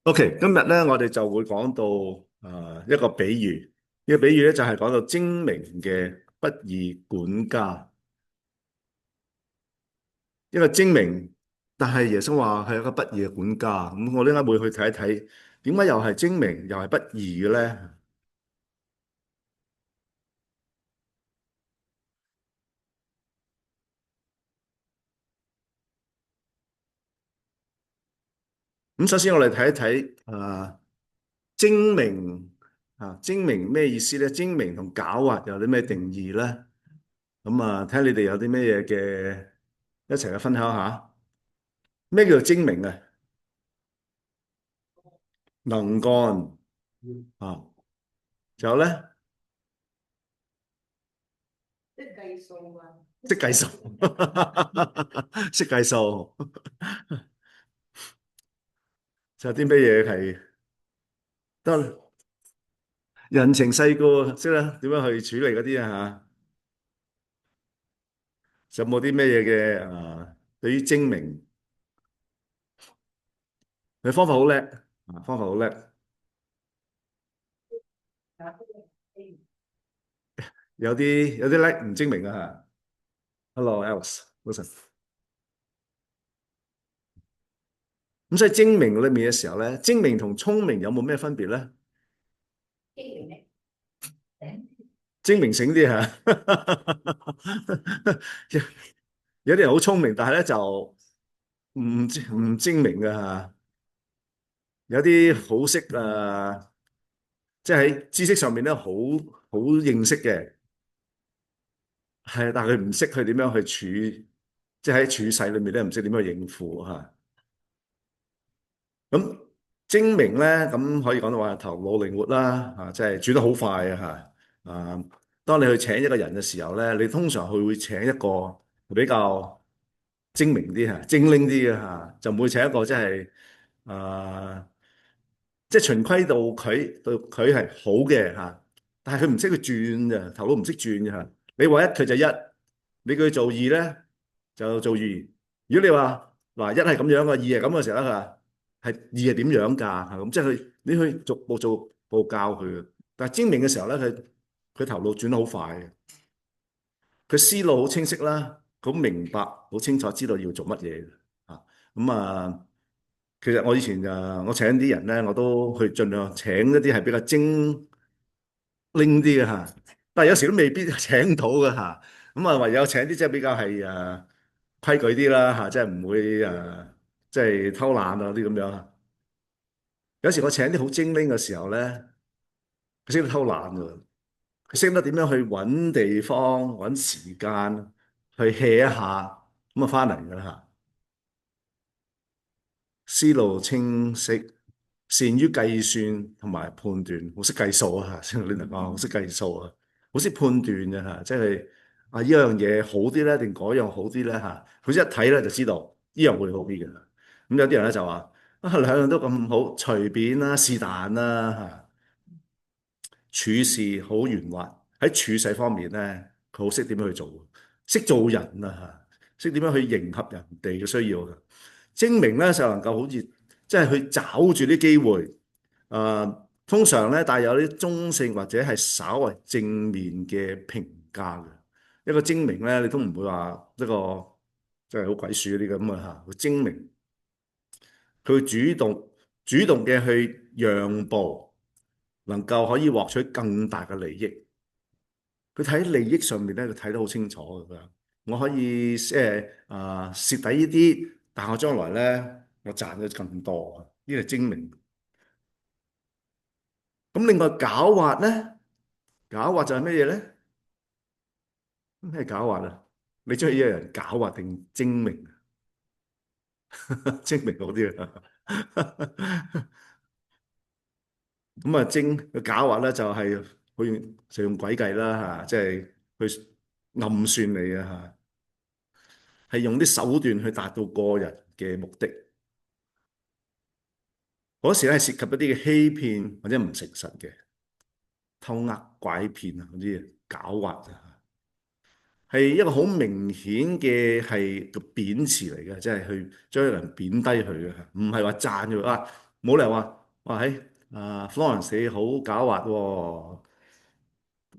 OK，今日咧我哋就會講到一個比喻，呢個比喻咧就係講到精明嘅不義管家，一個精明，但係耶穌話係一個不義嘅管家。咁我呢家會去睇一睇，點解又係精明又係不義嘅咧？咁首先我哋睇一睇精明精明咩意思咧？精明同狡猾有啲咩定義咧？咁睇下你哋有啲咩嘢嘅一齊去分享下，咩叫做精明啊？能幹啊，仲有咧？識計數，識計數，仲有啲咩嘢係得人情世故，識啦？點樣去處理嗰啲啊？吓，仲有冇啲咩嘢嘅對於精明，佢方法好叻，方法好叻，有啲叻唔精明啊吓。Hello，Alice，Wilson。咁所以精明裏面嘅時候咧，精明同聰明有冇咩分別咧？精明醒啲吓，有啲人好聰明，但係咧就唔精明嘅吓。有啲好識即係喺知識上面咧好認識嘅，係，但係佢唔識去點樣去處，即係喺處世裏面咧唔識點樣去應付吓。咁精明咧，咁可以講到話頭腦靈活啦，即係煮得好快啊吓。當你去請一個人嘅時候咧，你通常會請一個比較精明啲吓、精靈啲嘅吓，就唔會請一個即係啊。即係循規蹈矩，對佢係好嘅吓，但係佢唔識去轉嘅，頭腦唔識轉嘅吓。你話一佢就一，你叫佢做二咧就做二。如果你話嗱一係咁樣嘅，二係咁嘅時候咧，佢話係二係點樣㗎？係咁，即係你去逐步教佢嘅。但係精明嘅時候咧，佢頭腦轉得好快嘅，佢思路好清晰啦，好明白，好清楚知道要做乜嘢啊。咁其實我以前我請啲人咧，我都去盡量請一啲係比較精靈啲嘅嚇，但係有時都未必請到嘅嚇。咁唯有請啲即係比較係規矩啲啦嚇，即係唔會即係偷懶啊啲咁樣。有時我請啲好精靈嘅時候咧，佢識得偷懶㗎，佢識得點樣去揾地方、揾時間去 hea 一下，咁啊翻嚟㗎啦嚇。思路清晰，善於計算同埋判斷，好識計數啊！先你嚟講，好識計數啊，好識判斷嘅嚇，即係呢樣嘢好啲咧，定嗰樣好啲咧嚇？佢一睇咧就知道呢樣會好啲嘅。咁有啲人咧就話兩樣都咁好，隨便啦，是但啦嚇。處事好圓滑，喺處世方面咧，佢好識點樣去做，識做人啊嚇，識點樣去迎合人哋嘅需要嘅。精明咧就能夠好似即係去找住啲機會，通常咧帶有啲中性或者係稍為正面嘅評價嘅。一個精明咧，你都唔會話一個即係好鬼鼠嗰啲咁啊嚇。佢精明，佢會主動嘅去讓步，能夠可以獲取更大嘅利益。佢睇利益上面咧，佢睇得好清楚嘅。我可以即係蝕底呢啲，但我將來咧，我賺咗更多。呢個係精明。咁另外狡猾咧，狡猾就係咩嘢咧？咩係狡猾啊？你中意一個人狡猾定精明？精明好啲啊！咁個狡猾咧就係就用詭計啦嚇，即係去暗算你啊嚇，係用啲手段去達到個人嘅目的。嗰時咧係涉及一啲嘅欺騙或者唔誠實嘅偷呃拐騙啊嗰啲狡猾啊，係一個好明顯嘅係個貶詞嚟嘅，即係去將一個人貶低佢嘅，唔係話讚佢啊。冇理由話哇喺Florence 你好狡猾喎，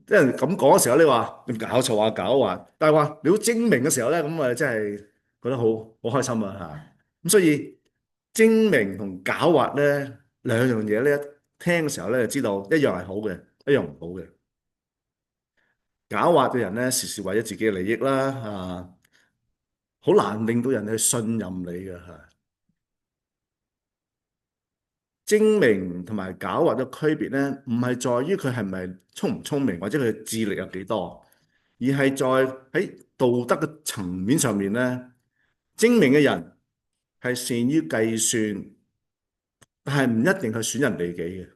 即係咁講嘅時候，你話你搞錯啊狡猾，但係話你好精明嘅時候咧，咁啊真係覺得好開心啊嚇！咁所以精明同狡猾咧兩樣嘢咧，一聽嘅時候咧就知道一樣係好嘅，一樣唔好嘅。狡猾嘅人咧，時時為咗自己嘅利益啦，好難令到人去信任你嘅嚇。精明同埋狡猾嘅區別咧，唔係在於佢係咪聰唔聰明，或者佢嘅智力有幾多，而係在喺道德嘅層面上面咧，精明嘅人係善於計算，但係唔一定係損人利己嘅。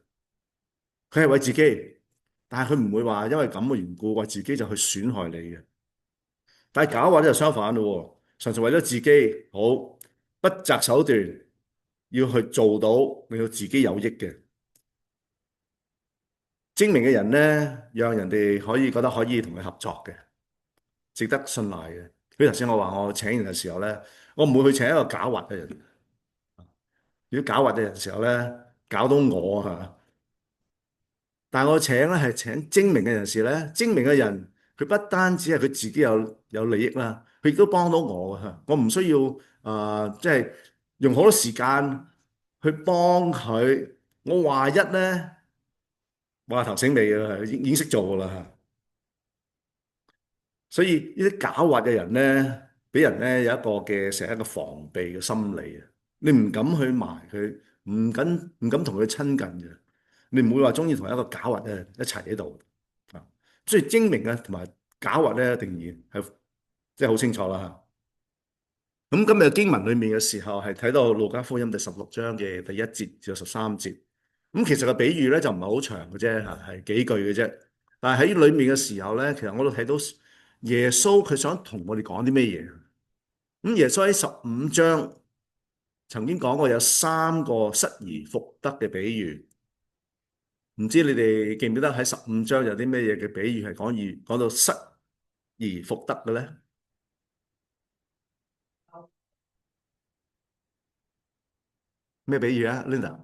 佢係為自己，但係佢唔會話因為咁嘅緣故為自己就去損害你嘅。但係狡猾咧就相反咯喎，純粹為咗自己好，不擇手段要去做到令到自己有益嘅。精明嘅人咧，讓人哋可以覺得可以同佢合作嘅，值得信賴嘅。比如頭先我話我請人嘅時候咧，我唔會去請一個狡猾嘅人。如果狡猾嘅人嘅時候咧，搞到我嚇。但係我請咧係請精明嘅人士咧，精明嘅人佢不單止係佢自己有利益啦，佢亦都幫到我嚇。我唔需要即係用好多時間去幫佢。我話一咧話頭醒尾嘅，已經識做噶啦嚇。所以呢啲狡猾嘅人咧，俾人咧有一個嘅成一個防備嘅心理啊！你唔敢去埋佢，唔敢同佢親近嘅，你唔會話中意同一個狡猾嘅人一齊喺度啊！所以精明嘅同埋狡猾咧，定義係即係好清楚啦嚇。咁今日經文裏面嘅時候係睇到路加福音第16章嘅第1節至到13節。咁其實個比喻咧就唔係好長嘅啫嚇，係幾句嘅啫。但係喺裏面嘅時候咧，其實我都睇到耶穌佢想同我哋講啲咩嘢。咁耶穌喺15章曾經講過有3個失而復得嘅比喻。唔知你哋記唔記得喺15章有啲咩嘢嘅比喻係講到失而復得嘅咧？咩比喻啊，Linda？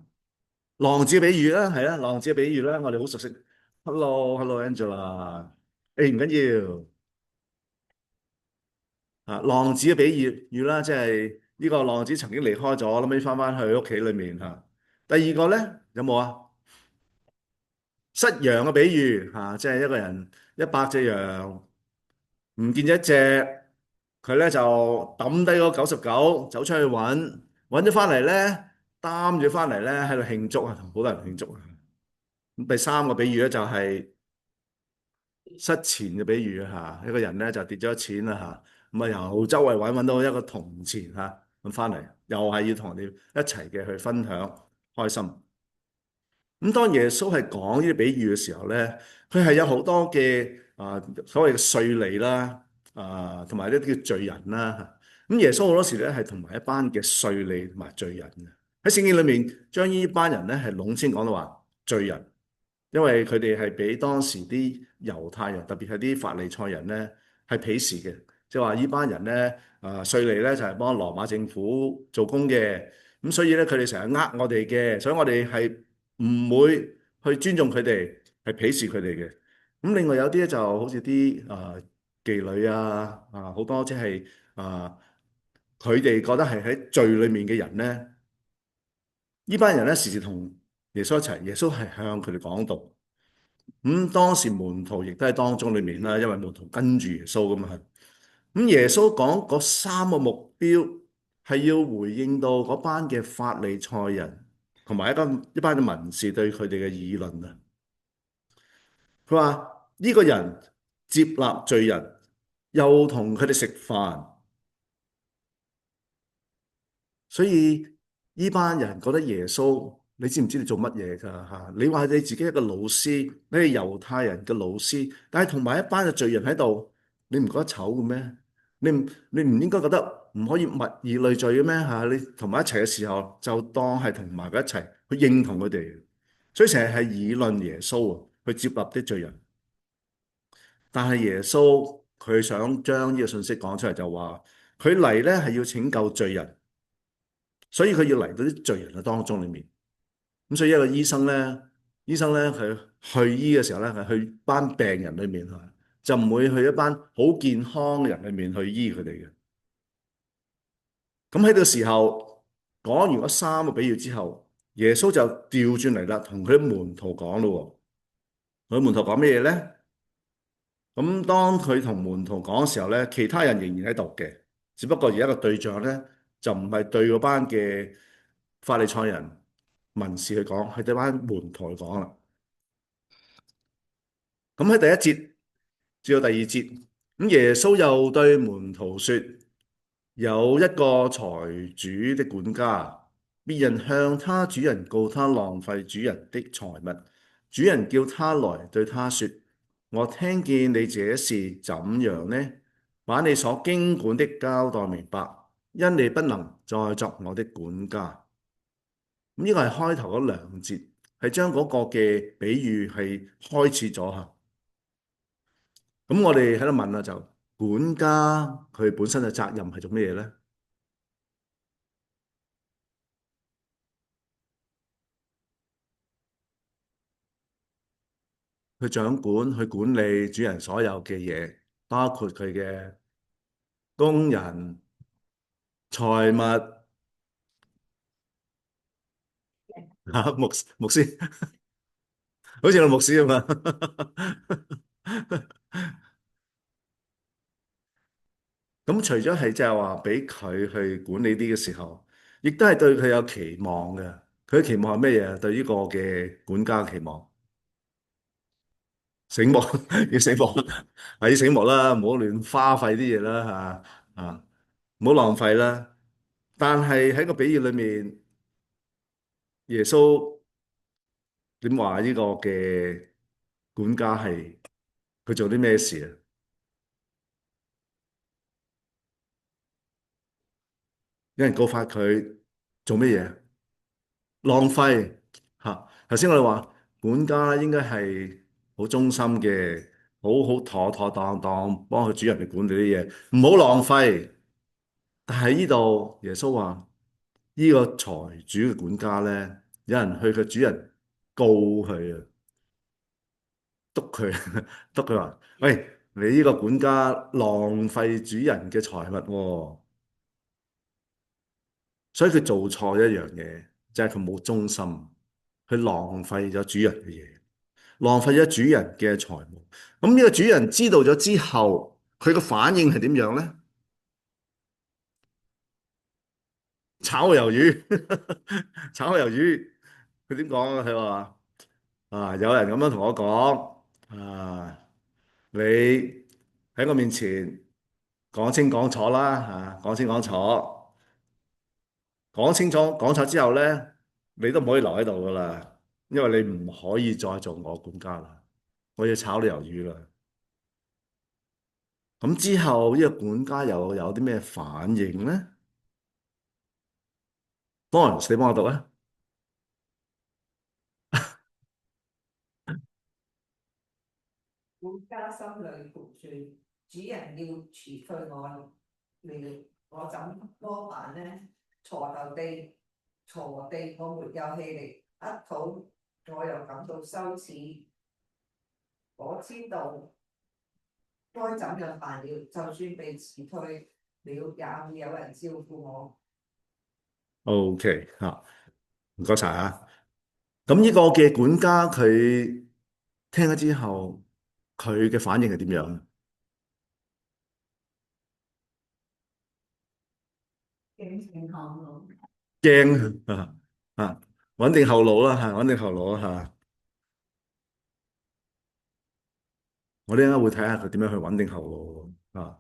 浪子嘅比喻啦，係啦，浪子嘅比喻啦，我哋好熟悉。Hello，Angela。誒，唔緊要啊，浪子嘅比喻啦，即係呢個浪子曾經離開咗，後尾翻去屋企裏面嚇。第二個咧有冇啊？失羊嘅比喻嚇，即係一個人100隻羊唔見咗一隻，佢咧就抌低嗰99，走出去揾咗翻嚟咧，擔住翻嚟咧喺度慶祝啊，同好多人慶祝啊。咁第三個比喻咧就係失錢嘅比喻啊，嚇，一個人咧就跌咗錢啦嚇，咁啊由周圍揾到一個銅錢嚇，咁翻嚟又係要同人哋一齊嘅去分享開心。咁當耶穌係講呢啲比喻嘅時候咧，佢係有好多嘅所謂嘅稅吏啦，同埋呢啲叫罪人啦。咁耶穌好多時咧係同埋一班嘅稅吏同埋罪人嘅，喺聖經裏面將呢班人咧係籠先講到話罪人。因為佢哋係俾當時啲猶太人，特別係啲法利賽人咧，係鄙視嘅，即係話呢班人咧，稅吏咧就係幫羅馬政府做工嘅，咁所以咧佢哋成日我哋嘅，所以我哋係唔會去尊重佢哋，係鄙視佢哋嘅。咁另外有啲咧就好似啲妓女好多即係佢哋覺得係喺罪裡面嘅人咧，呢班人咧時時同耶穌一齊，耶穌係向佢哋講道。咁當時門徒亦都喺當中裏面啦，因為門徒跟住耶穌噶嘛。咁耶穌講嗰3個目標係要回應到嗰班嘅法利賽人同埋一班嘅文士對佢哋嘅議論啊。佢話呢個人接納罪人，又同佢哋食飯。所以呢班人覺得耶穌，你知唔知你做乜嘢㗎嚇？你話你自己係一個老師，你係猶太人嘅老師，但係同埋一班嘅罪人喺度，你唔覺得醜嘅咩？你唔應該覺得唔可以物以類聚嘅咩嚇？你同埋一齊嘅時候，就當係同埋佢一齊去認同佢哋，所以成日係議論耶穌啊，去接納啲罪人。但係耶穌佢想將呢個信息講出嚟，就話佢嚟咧係要拯救罪人。所以佢要嚟到啲罪人嘅當中裏面，咁所以一個醫生咧佢去醫嘅時候咧，係去班病人裏面去，就唔會去一班好健康嘅人裏面去醫佢哋嘅。咁喺呢個時候講完嗰三個比喻之後，耶穌就調轉嚟啦，同佢啲門徒講咯喎。佢門徒講咩嘢咧？咁當佢同門徒講嘅時候咧，其他人仍然喺度嘅，只不過而家個對象咧就唔係對嗰班嘅法利賽人、文士去講，係對班門徒去講啦。咁喺第一節至到第二節，咁耶穌又對門徒說：有一個財主的管家，別人向他主人告他浪費主人的財物，主人叫他來對他說：我聽見你這事怎樣呢？把你所經管的交代明白，因你不能再作我的管家。咁呢個係開頭嗰兩節，係將嗰個嘅比喻係開始咗吓。咁我哋喺度問啦，就管家佢本身嘅責任係做咩嘢咧？去掌管、去管理主人所有嘅嘢，包括佢嘅工人、財物嚇、牧師，好似個牧師咁嘛。咁除咗係即係話俾佢去管理啲嘅時候，亦都係對佢有期望嘅。佢嘅期望係咩嘢？對呢個嘅管家嘅期望，醒目要醒目，係要醒目啦，唔好亂花費啲嘢啦嚇，唔好浪費啦。但係喺個比喻裏面，耶穌點話呢個嘅管家係佢做啲咩事啊？有人告發佢做咩嘢？浪費嚇。頭先我哋話管家應該係好忠心嘅，好好妥妥當當幫佢主人嚟管理啲嘢，唔好浪費。但係呢度耶穌話呢個財主嘅管家咧，有人去佢主人告佢啊，督佢，督佢話：喂，你呢個管家浪費主人嘅財物喎。所以佢做錯一樣嘢，就係佢冇忠心，佢浪費咗主人嘅嘢，浪費咗主人嘅財物。咁呢個主人知道咗之後，佢個反應係點樣咧？炒魷魚，炒魷魚。佢點講啊？佢話：有人咁樣同我講你喺我面前講清講楚啦，講清講楚，講清楚講楚之後咧，你都唔可以留喺度噶啦，因為你唔可以再做我管家啦，我要炒你魷魚啦。咁之後呢個管家又有啲咩反應咧？Lawrence，你幫我讀啊。管家心裏盤算，主人要辭退我了，我怎麼辦呢？鋤地我沒有氣力，乞討我又感到羞恥。我知道該怎樣辦了，就算被辭退了，也會有人照顧我。OK 嚇，唔該晒啊。咁呢個嘅管家佢聽咗之後，佢嘅反應係點樣？驚啊，穩定後路啦嚇，穩定後路啦嚇。我哋應該會睇下佢點樣去穩定後路啊。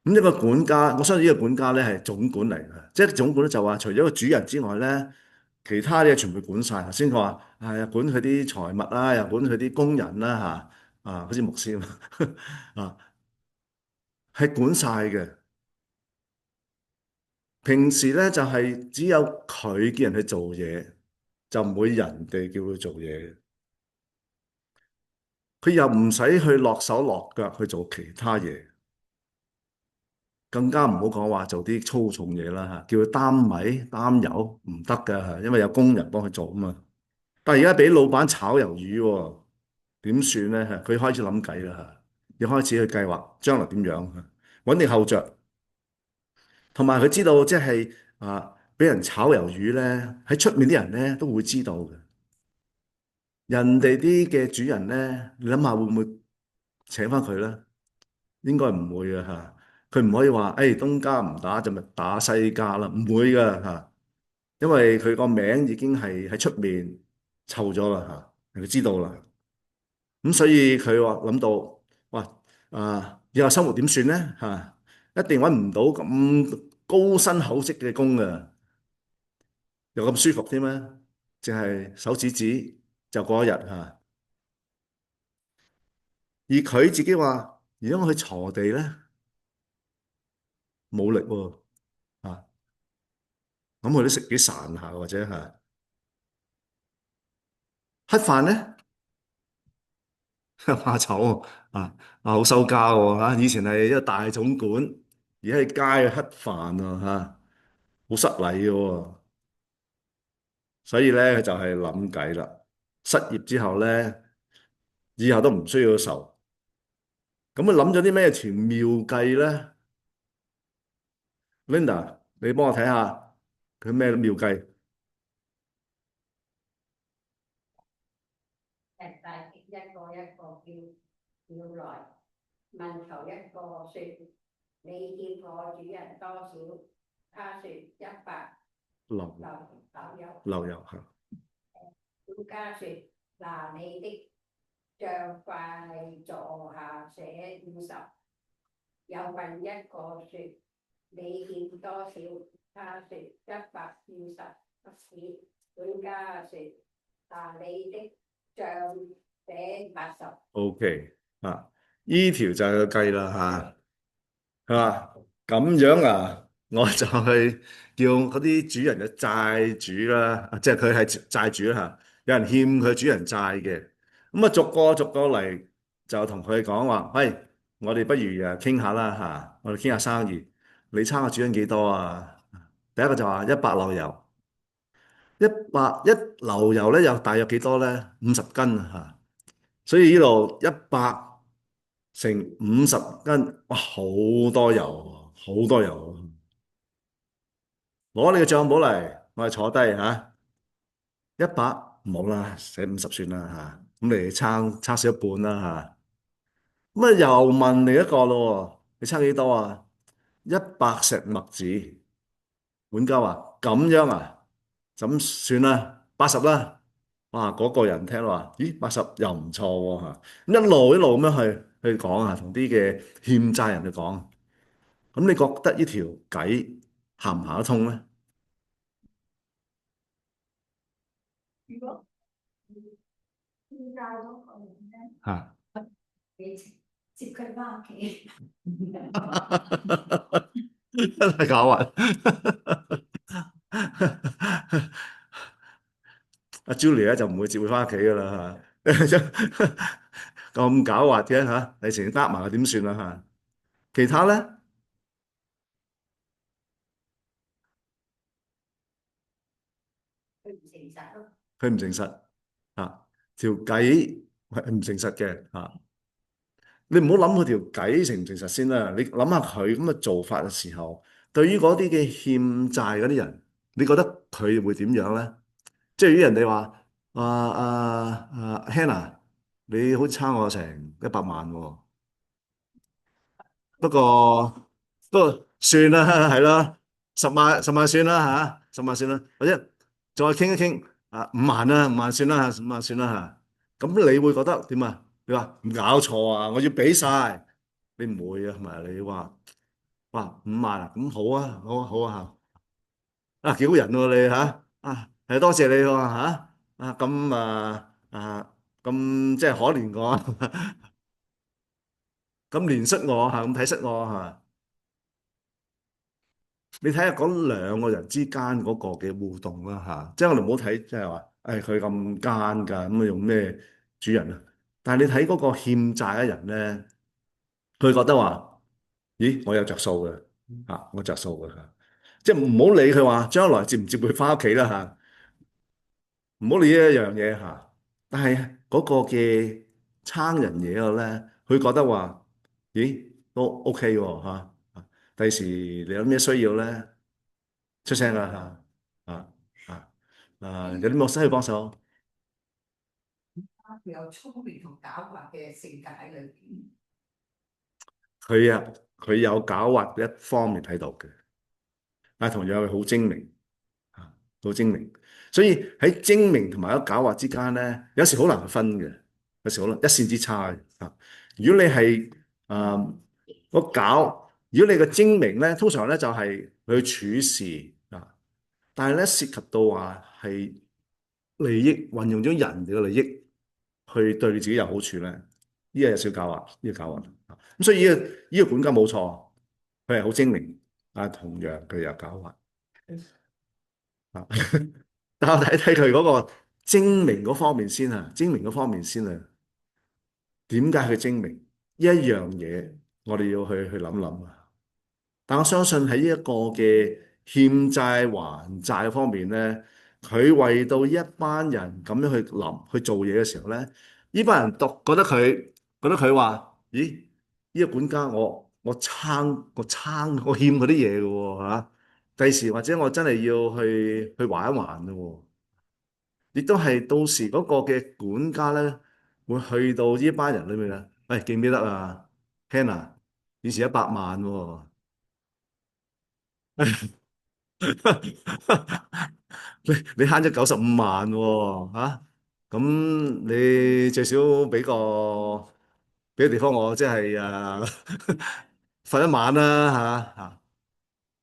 咁一個管家，我相信呢個管家咧係總管嚟嘅，即係總管咧就話除咗個主人之外咧，其他嘢全部管晒。頭先佢話係管佢啲財物啦，又管佢啲工人啦好似牧師咁啊，係管晒嘅。平時咧就係只有佢叫人去做嘢，就唔會人哋叫佢做嘢。佢又唔使去落手落腳去做其他嘢。更加唔好講話做啲粗重嘢啦嚇，叫佢擔米擔油唔得㗎嚇，因為有工人幫佢做啊嘛。但係而家俾老闆炒魷魚喎，點算咧嚇？佢開始諗計啦嚇，要開始去計劃將來點樣嚇，穩定後着。同埋佢知道即係俾人炒魷魚咧，喺出面啲人咧都會知道嘅。人哋啲嘅主人咧，你諗下會唔會請翻佢咧？應該唔會嘅嚇。佢唔可以話誒東家唔打就咪打西家啦，唔會㗎嚇。因為佢個名已經係喺出面臭咗啦嚇，人哋知道啦。咁所以佢話諗到，哇以後生活點算咧嚇？一定揾唔到咁高薪厚職嘅工嘅，又咁舒服添咩？淨係手指指就過一日嚇。而佢自己話，而家我去鋤地咧冇力喎嚇，咁佢都食幾孱下或者係乞飯咧怕醜好收家喎嚇。以前係一個大總管，而家喺街乞飯啊嚇，好失禮嘅喎。所以咧，佢就係諗計啦。失業之後咧，以後都唔需要愁。咁佢諗咗啲咩條妙計咧？Linda，你幫我睇下佢咩妙計？日大一個一個叫來，問頭一個說：你欠我主人多少？他說100流油。流油嚇。管家說：拿你的帳快坐下寫50。又問一個說：你欠多少？他說150。不是。管家說：拿你的帳寫80。OK 依條就係個計啦嚇，係嘛？咁樣我就去叫嗰啲主人嘅債主啦，即係佢係債主啦嚇，有人欠佢主人債嘅，咁逐個逐個嚟就同佢講話，喂，我哋不如傾下啦嚇，我哋傾下生意，你差個主人幾多啊？第一個就話100流油，100流油咧又大約幾多咧？50斤嚇。所以呢度100乘50斤，哇，好多油，好多油。攞你嘅帳簿嚟，我哋坐低嚇。100唔好啦，寫50算啦嚇。咁你差少一半啦嚇。咁又問另一個咯喎，你差幾多啊？100石麥子。管家話咁樣咁算啦，80啦。哇！嗰個人聽到話，咦，80又唔錯喎嚇，咁一路咁樣去講同啲嘅欠債人去講。咁你覺得呢條計行唔行得通咧？如果欠債嗰個人咧，嚇！你接佢翻屋企，真係搞混。阿 Julie 咧就唔會接佢翻屋企噶啦嚇，咁狡猾嘅嚇，你成日呃埋佢點算啦嚇？其他咧，佢唔誠實咯。佢唔誠實條計係唔誠實嘅嚇。你唔好諗佢條計誠唔誠實先啦，你諗下佢咁嘅做法嘅時候，對於嗰啲嘅欠債嗰啲人，你覺得佢會點樣咧？即係如果人哋話Hannah，你好似差我成100萬喎，不過算啦，係啦，十萬算啦嚇，10萬算啦，或者再傾一傾5萬啦，5萬算啦嚇，5萬算啦嚇。咁你會覺得點啊？你話唔搞錯啊，我要俾晒，你唔會啊，係咪？你話哇5萬咁好啊，好啊，好啊幾好人喎你係多謝你喎咁咁即係可憐我，咁憐恤我咁體恤我你睇下嗰兩個人之間嗰個嘅互動啦即係我哋唔好睇即係話，佢咁奸㗎，咁用咩主人啊？但係你睇嗰個欠債嘅人咧，佢覺得話，咦，我有着數嘅，我着數嘅嚇，即係唔好理佢話將來接唔接佢翻屋企啦嚇，唔好理呢一樣嘢嚇。但係嗰個嘅撐人嘢嘅咧，佢覺得話，咦都 OK 喎嚇，第時你有咩需要咧，出聲啦嚇，啊有啲咩需要幫手？佢有聰明同狡猾嘅性格喺裏邊。佢有狡猾一方面睇到嘅，但係同樣係好精明。好精明，所以喺精明同埋一個狡猾之間咧，有時好難分嘅，有時好難一線之差嘅啊。如果你係個狡，如果你個精明咧，通常咧就係去處事啊，但係咧涉及到話係利益，運用咗人哋嘅利益去對你自己有好處咧，呢個有少狡猾，呢個狡猾啊。咁所以呢個管家冇錯，佢係好精明，但係同樣佢又狡猾。啊！但我睇睇佢嗰個精明嗰方面先啊，精明嗰方面先啊。點解佢精明？呢一樣嘢，我哋要去諗諗啊。但我相信喺呢一個嘅欠債還債方面咧，佢為到一班人咁樣去做嘢嘅時候咧，呢班人覺得佢話：咦，呢個管家我欠佢啲嘢嘅喎嚇，第時或者我真係要去還一還嘅喎。亦都係到時嗰個嘅管家咧，會去到呢班人裏面啊。喂，記唔記得啊？Hannah 以前100萬喎，你慳咗95萬喎，咁你最少俾個地方我，即係瞓一晚啦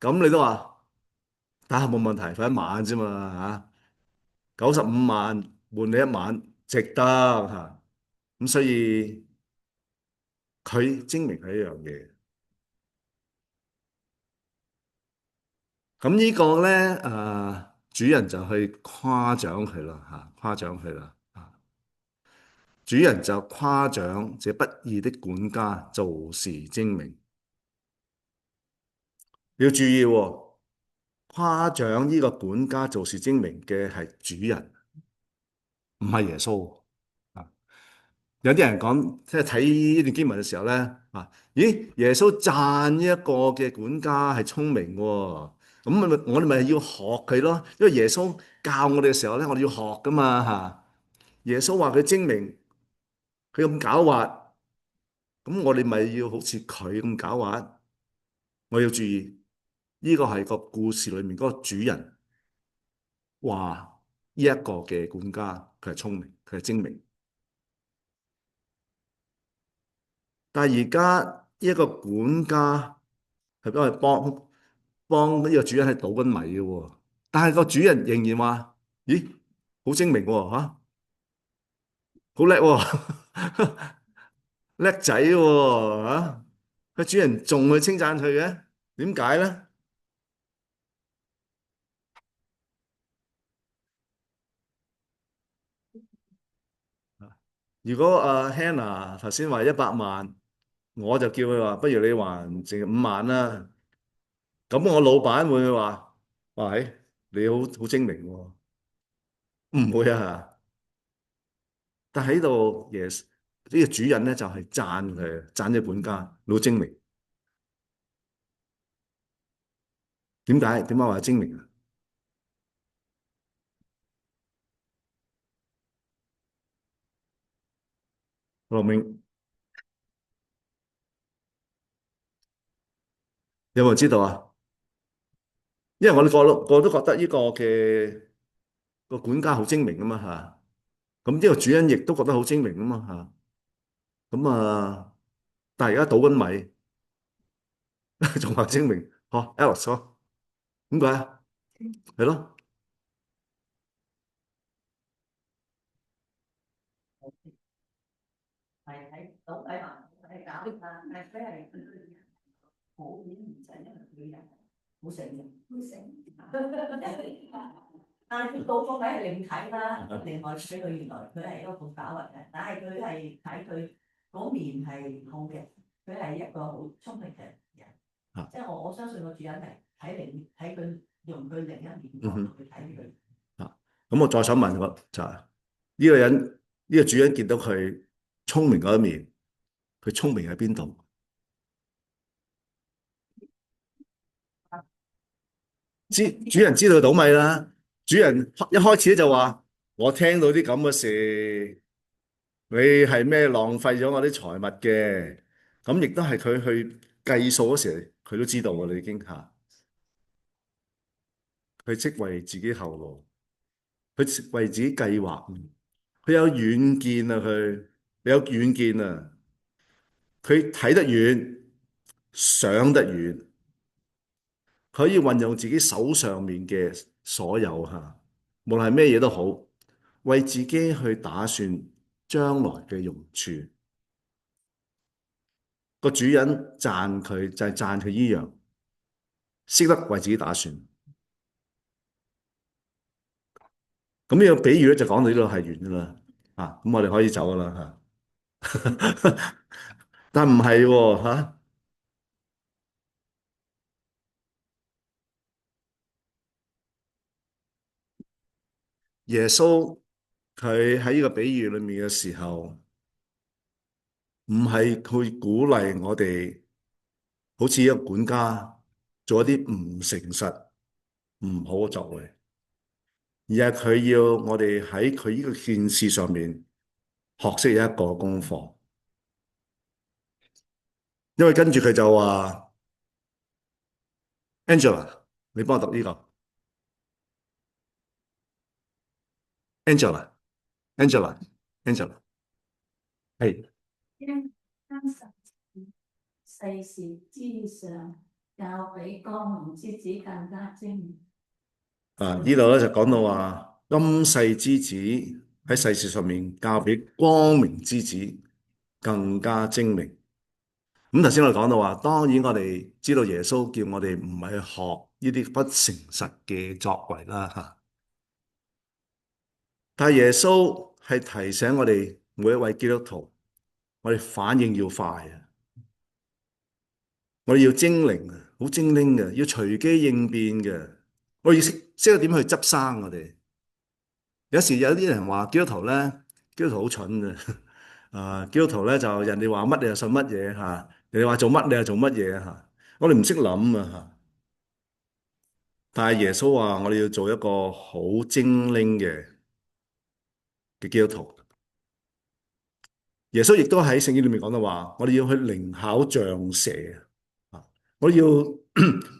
咁你都話打下冇問題，瞓一晚啫嘛95萬換你一晚，值得咁所以佢精明係一樣嘢。咁呢個咧，主人就去誇獎佢啦，誇獎佢啦，主人就誇獎這不義的管家做事精明。你要注意喎，誇獎呢個管家做事精明嘅係主人，唔係耶穌。啊，有啲人講，即係睇呢段經文嘅時候咧，咦，耶穌讚呢一個嘅管家係聰明喎，咁我哋咪要學佢咯，因為耶穌教我哋嘅時候咧，我哋要學噶嘛耶穌話佢精明，佢咁狡猾，咁我哋咪要好似佢咁狡猾。我要注意，呢個係個故事裏面嗰個主人話呢一個嘅管家佢係聰明，佢係精明。但係而家呢一個管家係因為幫呢個主人係倒緊米嘅喎，但係個主人仍然話：咦，好精明喎好叻喎，叻仔喎個主人仲去稱讚佢嘅，點解咧？如果Hannah 頭先話100萬，我就叫佢話，不如你還剩5萬啦。咁我老闆會唔會話：喂，你好精明喎？唔會啊。但喺度，yes 呢個主人咧就係讚佢，讚隻管家好精明。點解話精明啊？羅明有冇人知道啊？因為我哋個個都覺得呢個嘅個管家好精明啊嘛咁呢個主人亦都覺得好精明啊嘛咁但係而家倒緊米，仲話精明，Alex 咯，點解啊？係咯，係喺倒底行係搞掂啦，係佢係好演唔使，因為佢人好醒嘅，好醒。但係佢倒個底係另睇啦，另外俾佢原來佢係一個好狡猾嘅，但係佢係睇佢嗰面係好嘅，佢係一個好聰明嘅人。嚇，即係我相信個主人係睇佢用佢另一面角嗯哼，度去睇佢。嚇。咁我再想問個就係呢個人呢個主人見到佢聰明嗰一面，佢聰明喺邊度？主人知道倒米啦，主人一開始就話：我聽到啲咁嘅事，你係咩浪費咗我啲財物嘅？咁亦都係佢去計數嗰時，佢都知道㗎啦，已經嚇。佢即為自己後路，佢為自己計劃，佢有遠見啊！佢有遠見啊！佢睇得遠，想得遠，佢可以運用自己手上面嘅所有嚇，無論係咩嘢都好，為自己去打算將來嘅用處。個主人讚佢就係讚佢依樣，識得為自己打算。咁呢個比喻咧就講到呢度係完噶啦，咁我哋可以走噶啦嚇。但唔係喎嚇，耶穌佢喺呢個比喻裏面嘅時候，唔係去鼓勵我哋好似一個管家做一啲唔誠實、唔好嘅作為，而係佢要我哋喺佢呢個件事上面學識一個功課。因為跟住佢就話：Angela，你幫我讀呢個。Angela，Angela，Angela，係將世事之上，較比光明之子更加精明。呢度咧就講到話，今世之子喺世事上面較比光明之子更加精明。咁頭先我哋講到話，當然我哋知道耶穌叫我哋唔係去學呢啲不誠實嘅作為啦嚇，但係耶穌係提醒我哋每一位基督徒，我哋反應要快啊，我哋要精靈啊，好精靈嘅，要隨機應變嘅，我哋要識得點去執生我哋。有時有啲人話基督徒咧，基督徒好蠢嘅，基督徒咧就人哋話乜你就信乜嘢嚇，人哋話做乜你就做乜嘢嚇，我哋唔識諗啊嚇。但係耶穌話我哋要做一個好精靈嘅基督徒。耶穌亦都喺聖經裏面講到話，我哋要去靈巧像蛇啊！我要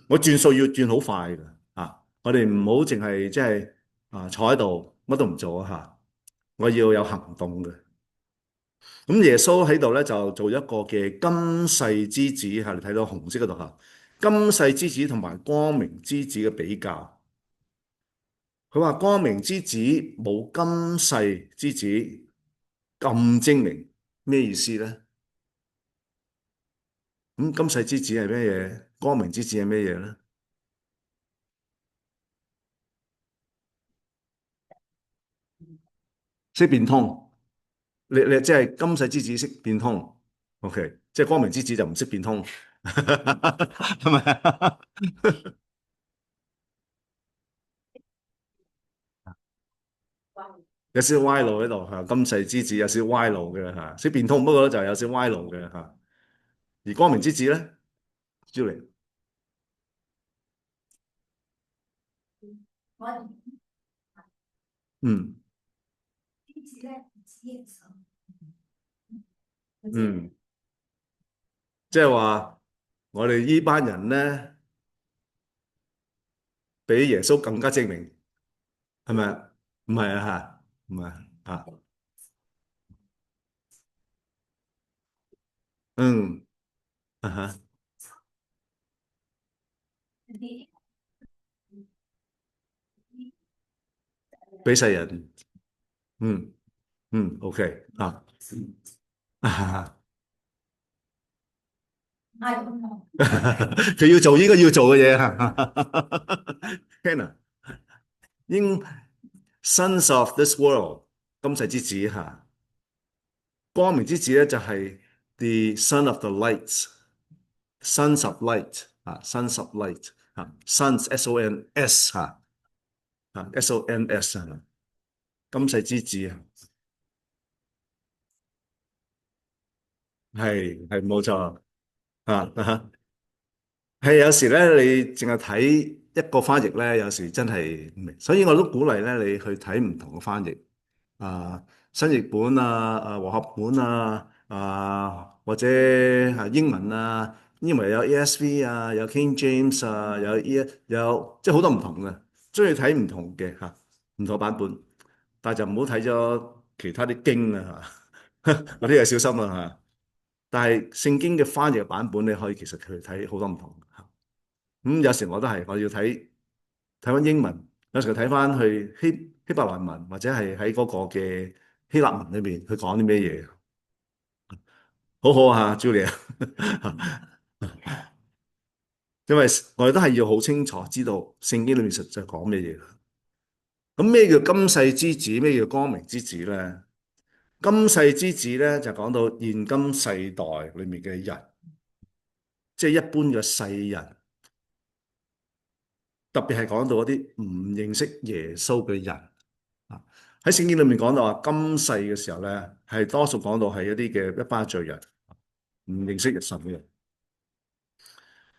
我轉數要轉好快嘅啊！我哋唔好淨係即係坐喺度乜都唔做啊嚇！我要有行動嘅。咁耶穌喺度咧就做一個嘅今世之子嚇，你睇到紅色嗰度嚇，今世之子同埋光明之子嘅比較。佢話光明之子冇今世之子咁精明，咩意思咧？咁今世之子係咩嘢？光明之子係咩嘢咧？識變通，你即係今世之子識變通，OK，即係光明之子就唔識變通，係咪啊？有少少歪路喺度嚇，今世之子有少少歪路嘅嚇，識變通，不過咧就有少少歪路嘅嚇。而光明之子咧，朱玲，我兒嗯之子咧，只認神，嗯，即係話我哋呢班人咧，比耶穌更加精明，係咪啊？唔係啊嚇，唔係啊，嗯啊哈，啲比世人，嗯OK 啊。啊嗌咁多，佢要做應該要做嘅嘢啊 Hannah 應 Sons of this world 今世之子吓，光明之子咧就係 the son of the lights，sons of light ，Sons of Light Sons SONS SONS 今世之子係冇錯啊。係有時咧，你淨係睇一個翻譯咧，有時真係唔明，所以我都鼓勵咧你去睇唔同嘅翻譯新譯本和合本或者英文英文有 ESV 有 King James 有即係好多唔同嘅，中意睇唔同嘅唔同版本，但係就唔好睇咗其他啲經嗰啲就小心但係聖經嘅翻譯版本，你可以其實去睇好多唔同。有時我都係，我要睇翻英文，有時睇翻去希伯來文，或者係喺嗰個嘅希臘文裏邊，佢講啲咩嘢，好好Julia，因為我哋都係要好清楚知道聖經裏面實際講咩嘢。咁咩叫今世之子？咩叫光明之子咧？今世之子咧就講到現今世代裏面嘅人，即係一般嘅世人。特別係講到一啲唔認識耶穌嘅人喺聖經裏面講到話今世嘅時候咧，係多數講到係一啲嘅一班罪人，唔認識神嘅人。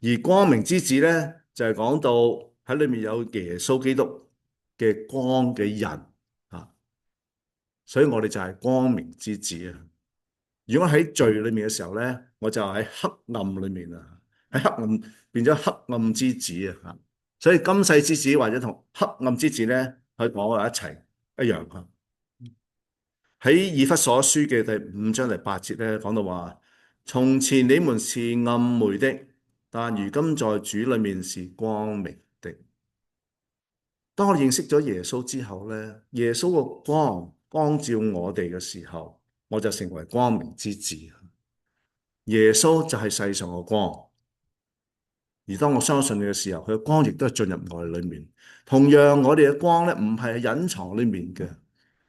而光明之子咧，就係講到喺裏面有耶穌基督嘅光嘅人所以我哋就係光明之子啊！如果喺罪裏面嘅時候咧，我就喺黑暗裏面喺黑暗變咗黑暗之子所以今世之子或者同黑暗之子咧，可以講埋一齊一樣喺以弗所書嘅第5章第8節咧，講到話：從前你們是暗昧的，但如今在主裏面是光明的。當我認識咗耶穌之後咧，耶穌個光照我哋嘅時候，我就成為光明之子。耶穌就係世上嘅光。而當我相信你嘅時候，佢嘅光亦都係進入我哋裏面。同樣，我哋嘅光咧唔係隱藏裏面嘅。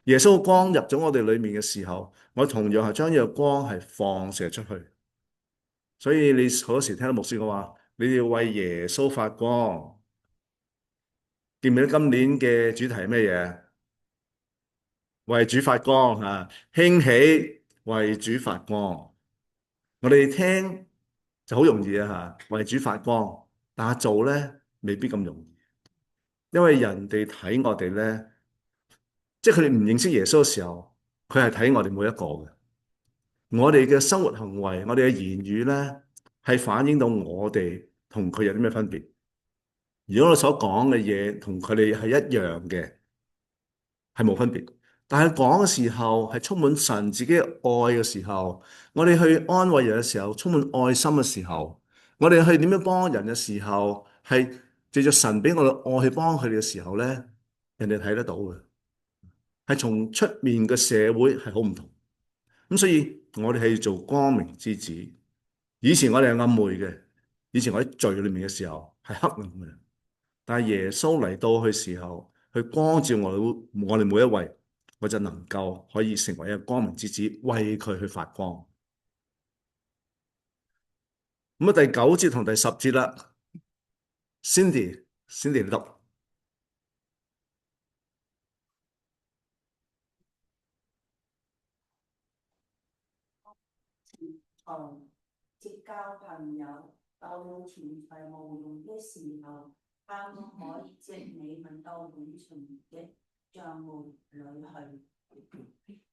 耶穌嘅光入咗我哋裏面嘅時候，我同樣係將呢個光係放射出去。所以你好多時聽到牧師講話，你要為耶穌發光。記唔記得今年嘅主題係咩嘢？為主發光興起為主發光。我哋聽就好容易為主發光，但係做咧未必咁容易，因為人哋睇我哋咧，即係佢哋唔認識耶穌嘅時候，佢係睇我哋每一個嘅。我哋嘅生活行為，我哋嘅言語咧，係反映到我哋同佢有啲咩分別。如果我所講嘅嘢同佢哋係一樣嘅，係冇分別。但係講嘅時候係充滿神自己嘅愛嘅時候，我哋去安慰人嘅時候，充滿愛心嘅時候，我哋去點樣幫人嘅時候，係借着神俾我嘅愛去幫佢哋嘅時候咧，人哋睇得到嘅，係從出面嘅社會係好唔同。咁所以我哋係要做光明之子。以前我哋係暗昧嘅，以前我喺罪裏面嘅時候係黑暗嘅，但係耶穌嚟到嘅時候，去光照我哋每一位。我就能夠可以成為一個光明之子，為佢去發光。咁第9節同第10節啦，Cindy 你讀。結交朋友，到了錢財無用的時候，他們可以藉你們到永存的帳戶裏去。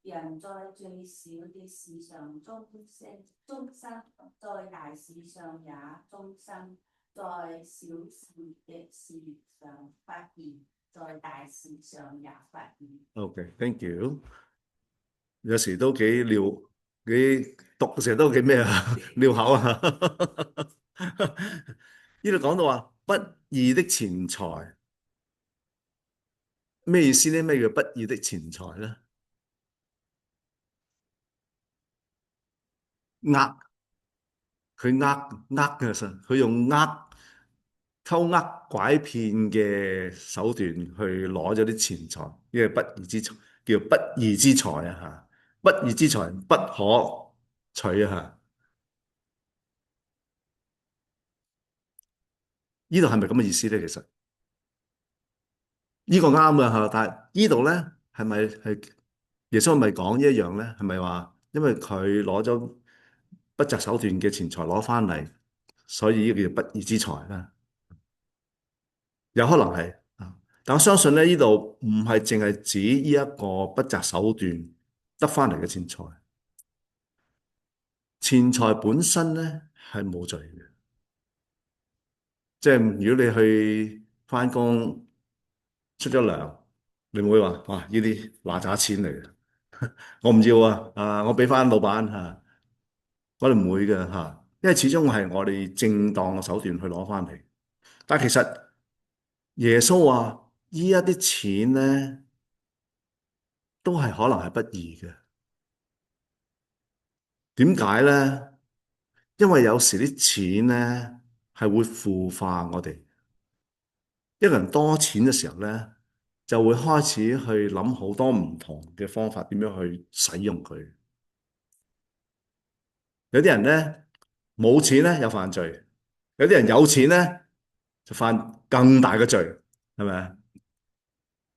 人在最小的事上終生，在大事上也終生，在小事的事上發現，在大事上也發現。OK，thank you。有時都幾讀嘅時候都幾咩拗口呢度講到話不義的錢財，咩意思呢？咩叫不義的錢財咧？佢用偷拐騙嘅手段去攞咗啲錢財，呢個不義之財，叫不義之財不義之財不可取呢度係咪咁嘅意思咧？其實呢個啱嘅嚇，但係呢度咧係咪係耶穌係咪講呢一樣咧？係咪話因為佢攞咗不擇手段嘅錢財攞翻嚟，所以呢個叫不義之財咧？有可能係啊，但我相信咧呢度唔係淨係指呢一個不擇手段得翻嚟嘅錢財，錢財本身咧係冇罪嘅。即係如果你去翻工出咗糧，你唔會話哇呢啲嗱喳錢嚟嘅，我唔要啊！我俾翻老闆嚇，我哋唔會嘅嚇，因為始終係我哋正當嘅手段去攞翻嚟。但係其實耶穌話呢一啲錢咧，都係可能係不義嘅。點解咧？因為有時啲錢咧係會腐化我哋。一個人多錢嘅時候咧，就會開始去諗好多唔同嘅方法，點樣去使用佢。有啲人咧冇錢咧有犯罪，有啲人有錢咧就犯更大嘅罪，係咪啊？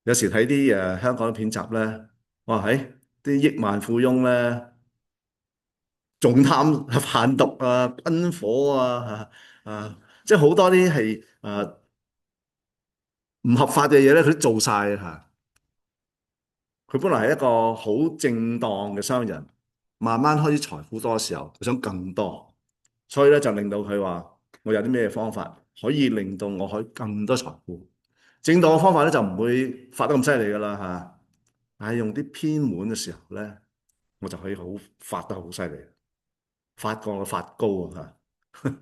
有時睇啲香港嘅片集咧，哇喺啲億萬富翁咧，仲貪販毒啊、軍火啊、即係好多啲係唔合法嘅嘢咧，佢都做晒嚇。佢本來係一個好正當嘅商人，慢慢開始財富多嘅時候，佢想更多，所以咧就令到佢話：我有啲咩方法可以令到我可以更多財富？正當嘅方法咧就唔會發得咁犀利噶啦嚇，但係用啲偏門嘅時候咧，我就可以好發得好犀利，發過我發高啊嚇！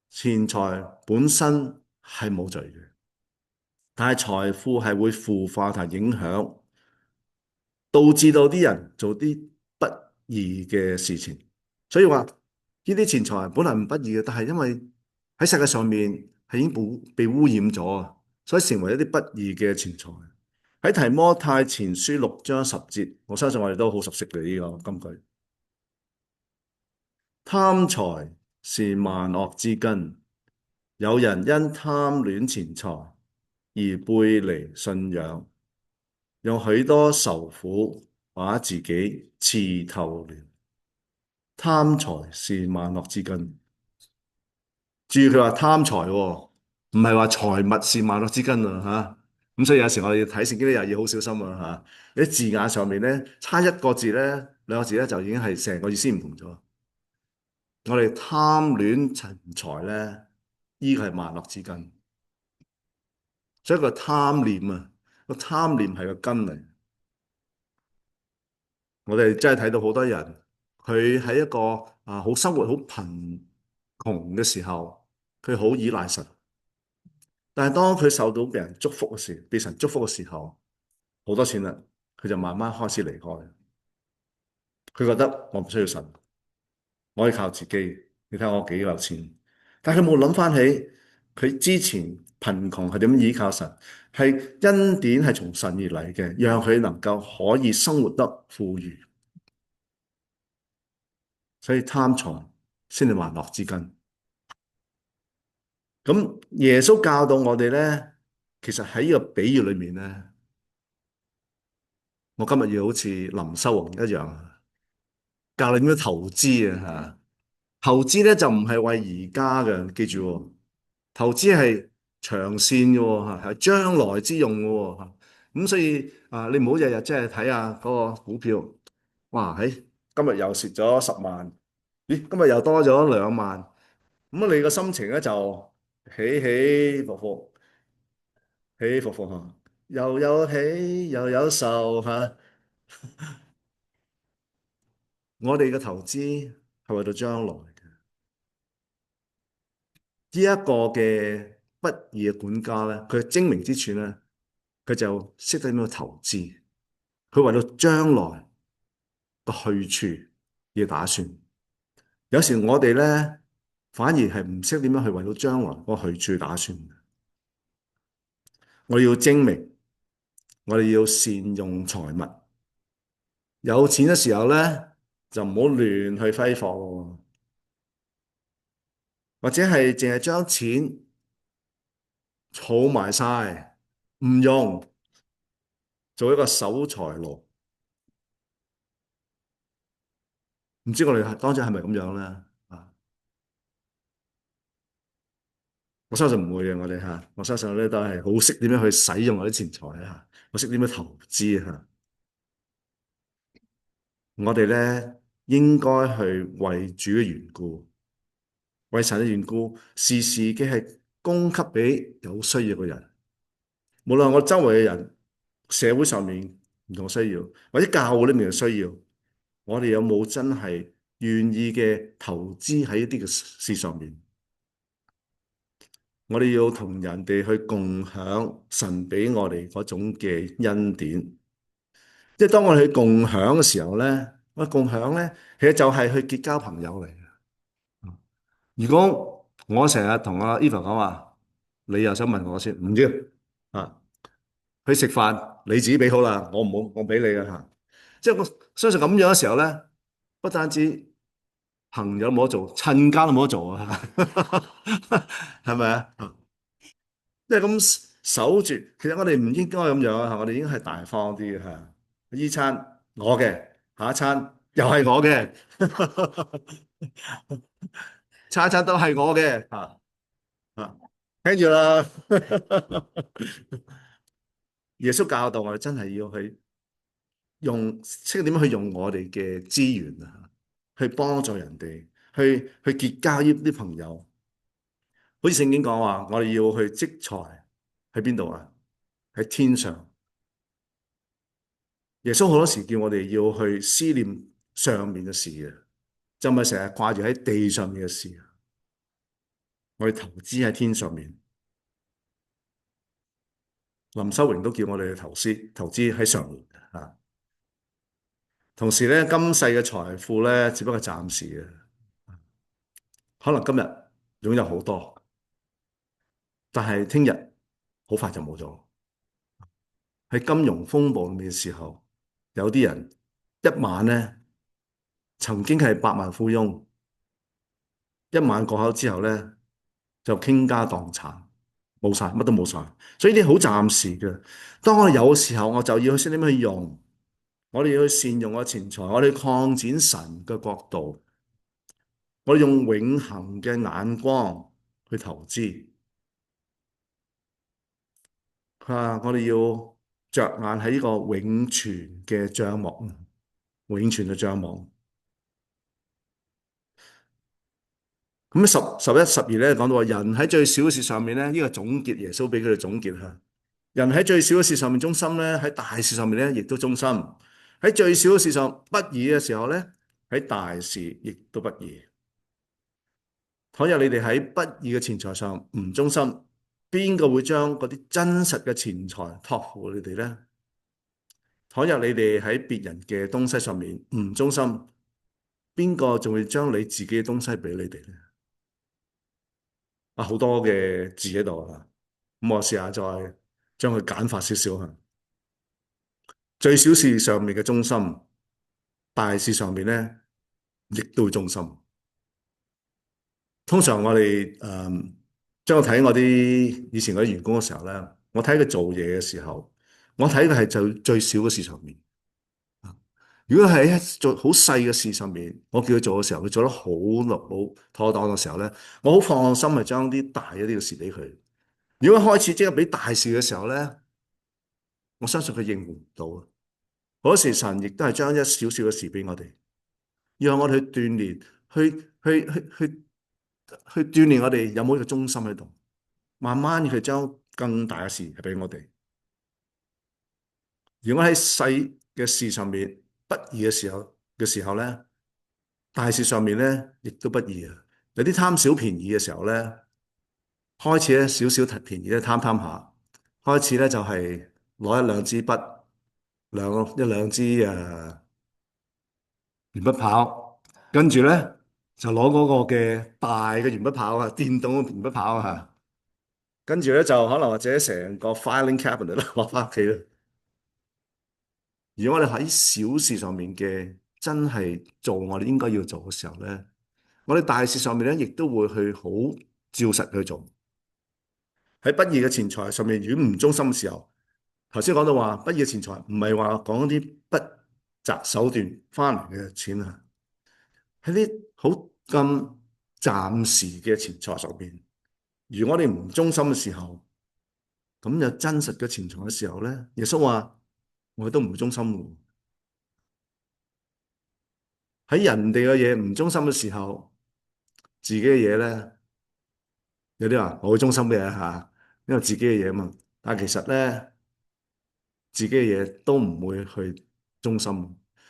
錢財本身係冇罪嘅，但係財富係會腐化同影響。導致到啲人做啲不義嘅事情，所以話呢啲錢財本來唔不義嘅，但係因為喺世界上面係已經被污染咗啊，所以成為一啲不義嘅錢財。喺提摩太前書6章10節，我相信我哋都好熟悉嘅呢個金句。貪財是萬惡之根，有人因貪戀錢財而背離信仰，用許多愁苦把自己刺透了。貪財是萬惡之根。注意佢話貪財喎，唔係話財物是萬惡之根啊吓。咁所以有時我哋睇聖經咧，又要好小心啊吓。啲字眼上面咧，差一個字咧，兩個字咧，就已經係成個意思唔同咗。我哋貪戀錢財咧，呢個係萬惡之根。所以個貪念啊，個貪念係個根嚟。我哋真係睇到好多人，佢喺一個好生活好貧窮嘅時候，佢好依賴神。但係當佢受到別人祝福嘅時，被神祝福嘅時候，好多錢啦，佢就慢慢開始離開。佢覺得我唔需要神，我可以靠自己。你睇下我幾有錢，但係佢冇諗翻起佢之前貧窮係點依靠神，係恩典係從神而嚟嘅，讓佢能夠可以生活得富裕。所以貪財先係萬惡之根。咁耶穌教導我哋咧，其實喺呢個比喻裏面咧，我今日要好似林修宏一樣，教你點樣投資啊吓。投資咧就唔係為而家嘅，記住喎，投資係長線嘅喎吓，係將來之用嘅喎吓。咁所以你唔好日日即係睇下嗰個股票，哇喺今日又蝕咗10萬，咦今日又多咗2萬，咁你個心情咧就起起伏伏，起起伏伏嚇，又有喜又有愁嚇。我哋嘅投資係為咗將來嘅。呢一個嘅不義嘅管家咧，佢嘅精明之處咧，佢就識得點樣投資。佢為咗將來個去處而打算。有時我哋咧反而係唔識點樣去為咗將來個去處打算。我哋要精明，我哋要善用財物。有錢嘅時候咧，就唔好亂去揮霍喎。或者係淨係將錢儲埋晒，唔用，做一個守財奴。唔知我哋當初係咪咁樣咧？啊，我相信唔會嘅，我哋嚇，我相信我哋都係好識點樣去使用我啲錢財啊，我識點樣投資啊。我哋咧應該去為主嘅緣故，為神嘅緣故，時時嘅係供給俾有需要嘅人，無論我周圍嘅人、社會上面唔同需要，或者教會裏面嘅需要，我哋有冇真係願意嘅投資喺一啲嘅事上面？我哋要同人哋去共享神俾我哋嗰種嘅恩典，即係當我哋去共享嘅時候咧，我共享咧，其實就係去結交朋友嚟嘅。如果我成日同阿 Eva 講話，你又想問我先，唔要啊，去食飯你自己俾好啦，我唔好，我俾你嘅吓。即係我相信咁樣嘅時候咧，不單止朋友冇得做，親家都冇得做啊，係咪啊？即係咁守住，其實我哋唔應該咁樣啊！我哋應該係大方啲嘅嚇。依餐我嘅，下一餐又係我嘅，餐餐都係我嘅嚇嚇，聽住啦。耶穌教導我哋真係要去用，識點樣去用我哋嘅資源啊，去幫助人哋，去結交呢啲朋友。好似聖經講話，我哋要去積財喺邊度啊？喺天上。耶穌好多時叫我哋要去思念上面嘅事嘅，就唔係成日掛住喺地上面嘅事。我哋投資喺天上面。林修榮都叫我哋去投資喺上面啊。同時咧，今世嘅財富咧，只不過暫時嘅，可能今日擁有好多，但係聽日好快就冇咗。喺金融風暴裏面嘅時候，有啲人一晚咧，曾經係百萬富翁，一晚過後之後咧，就傾家蕩產，冇晒，乜都冇晒。所以呢啲好暫時嘅。當我哋有嘅時候，我就要識點樣去用，我哋要去善用我嘅錢財，我哋擴展神嘅國度，我哋用永恆嘅眼光去投資。佢話我哋要着眼喺呢個永存嘅帳幕，永存嘅帳幕。咁11、12咧講到話，人喺最小嘅事上面咧，呢個總結耶穌俾佢哋總結吓。人喺最小嘅事上面忠心咧，喺大事上面咧亦都忠心。喺最小嘅事上不義嘅時候咧，喺大事亦都不義。倘若你哋喺不義嘅錢財上唔忠心，邊個會將嗰啲真實嘅錢財託付你哋咧？倘若你哋喺別人嘅東西上面唔忠心，邊個仲會將你自己嘅東西俾你哋咧？啊，好多嘅字喺度啊！咁我試下再將佢簡化少少吓。最小事上面嘅忠心，大事上面咧亦都會忠心。通常我哋將我睇我啲以前嗰啲員工嘅時候咧，我睇佢做嘢嘅時候，我睇佢係最少嘅事上面。如果喺做好細嘅事上面，我叫佢做嘅時候，佢做得好妥當嘅時候咧，我好放心係將啲大一啲嘅事俾佢。如果開始即刻俾大事嘅時候咧，我相信佢應付唔到。嗰時神亦都係將一少少嘅事俾我哋，讓我哋去鍛煉，去鍛煉我哋有冇一個忠心喺度，慢慢去將更大嘅事係俾我哋。如果喺細嘅事上面不義嘅時候咧，大事上面咧亦都不義啊！有啲貪小便宜嘅時候咧，開始咧少少便宜咧貪下，開始咧就係攞一兩支筆，一兩支鉛筆刨，跟住咧就攞嗰個嘅大嘅鉛筆刨啊，電動嘅鉛筆刨啊，跟住咧就可能或者成個 filing cabinet 咧攞翻屋企啦。如果我哋喺小事上面嘅真係做我哋應該要做嘅時候咧，我哋大事上面咧，亦都會去好照實去做。喺不義嘅錢財上面，如果唔忠心嘅時候，頭先講到話不義嘅錢財，唔係話講啲不擇手段翻嚟嘅錢啊，喺啲好咁暫時嘅錢財上邊，如果我哋唔忠心嘅時候，咁有真實嘅錢財嘅時候咧，耶穌話我哋都唔會忠心嘅。喺人哋嘅嘢唔忠心嘅時候，自己嘅嘢咧，有啲話我會忠心嘅嚇，因為自己嘅嘢啊嘛。但係其實咧，自己嘅嘢都唔會去忠心，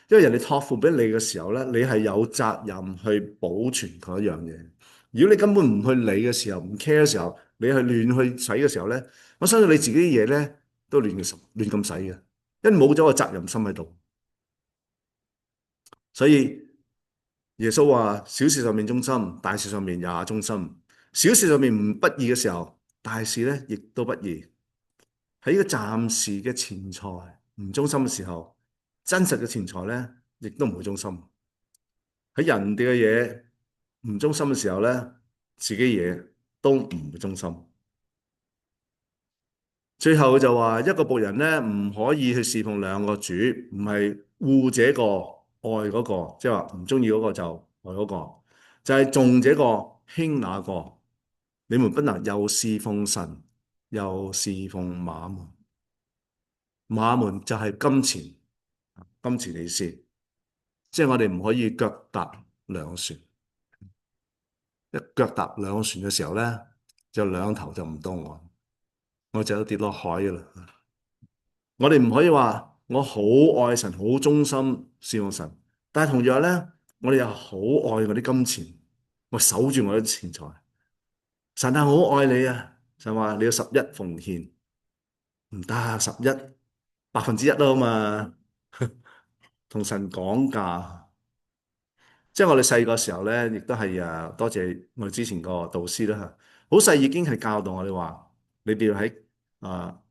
因為人哋託付俾你嘅時候咧，你係有責任去保存嗰一樣嘢。如果你根本唔去理嘅時候，唔 care 嘅時候，你去亂去使嘅時候咧，我相信你自己啲嘢咧都亂咁使嘅，因為冇咗個責任心喺度。所以耶穌話：小事上面忠心，大事上面也忠心。小事上面唔不義嘅時候，大事咧亦都不義。喺呢個暫時嘅錢財唔忠心嘅時候，真實嘅錢財咧亦都唔會忠心。喺人哋嘅嘢唔忠心嘅時候咧，自己嘢都唔會忠心。最後就話一個僕人咧唔可以去侍奉兩個主，唔係惡這個愛嗰個，即係話唔中意嗰個就愛嗰個，就係重這個輕那個。你們不能又侍奉神，又侍奉馬門。馬門就係金錢，金錢意思，即係我哋唔可以腳踏兩個船。一腳踏兩個船嘅時候咧，就兩頭就唔到岸，我就跌落海㗎啦。我哋唔可以話我好愛神，好忠心侍奉神，但係同樣咧，我哋又好愛我啲金錢，我守住我啲錢財。神係好愛你啊，就話你要十一奉獻，唔得11%啦嘛，同神講價。即係我哋細個時候咧，亦都係多謝我哋之前個導師啦嚇，好細已經係教導我哋話，你哋要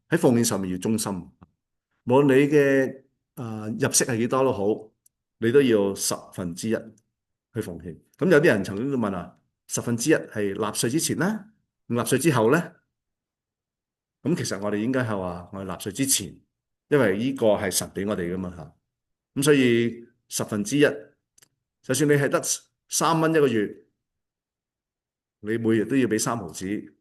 喺奉獻上面要忠心，無論你嘅入息係幾多都好，你都要1/10去奉獻。咁有啲人曾經都問啊，1/10係納稅之前咧，納稅之後咧？咁其實我哋應該係話我哋納稅之前，因為呢個係神俾我哋噶嘛嚇，咁所以1/10。就算你係得3蚊一個月，你每月都要俾3毫子，係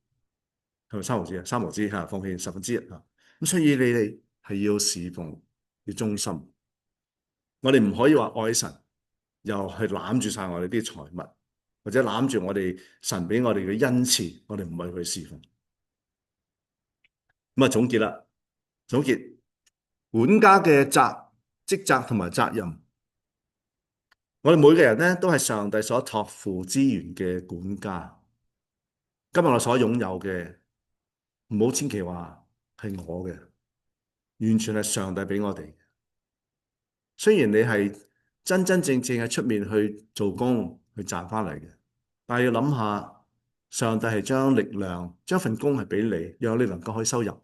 咪3毫子啊？3毫子嚇，奉獻1/10嚇。咁所以你哋係要侍奉，要忠心。我哋唔可以話愛神，又去攬住晒我哋啲財物，或者攬住我哋神俾我哋嘅恩賜，我哋唔係去侍奉。咁啊，總結啦，總結管家嘅職責同埋責任。我哋每個人咧都係上帝所託付資源嘅管家。今日我所擁有嘅，唔好千祈話係我嘅，完全係上帝俾我哋。雖然你係真真正正喺出面去做工去賺翻嚟嘅，但係要諗下，上帝係將力量、將份工係俾你，讓你能夠去收入。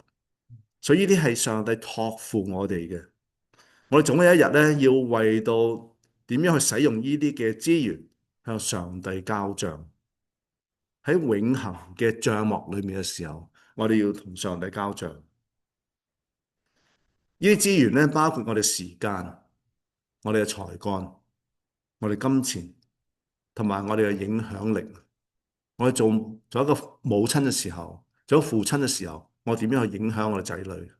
所以呢啲係上帝託付我哋嘅。我哋總有一日咧，要為到點樣去使用呢啲嘅資源，向上帝交賬。喺永恆嘅帳幕裏面嘅時候，我哋要同上帝交賬。呢啲資源咧，包括我哋時間、我哋嘅才幹、我哋金錢，同埋我哋嘅影響力。我哋做一個母親嘅時候，做一個父親嘅時候，我點樣去影響我哋仔女？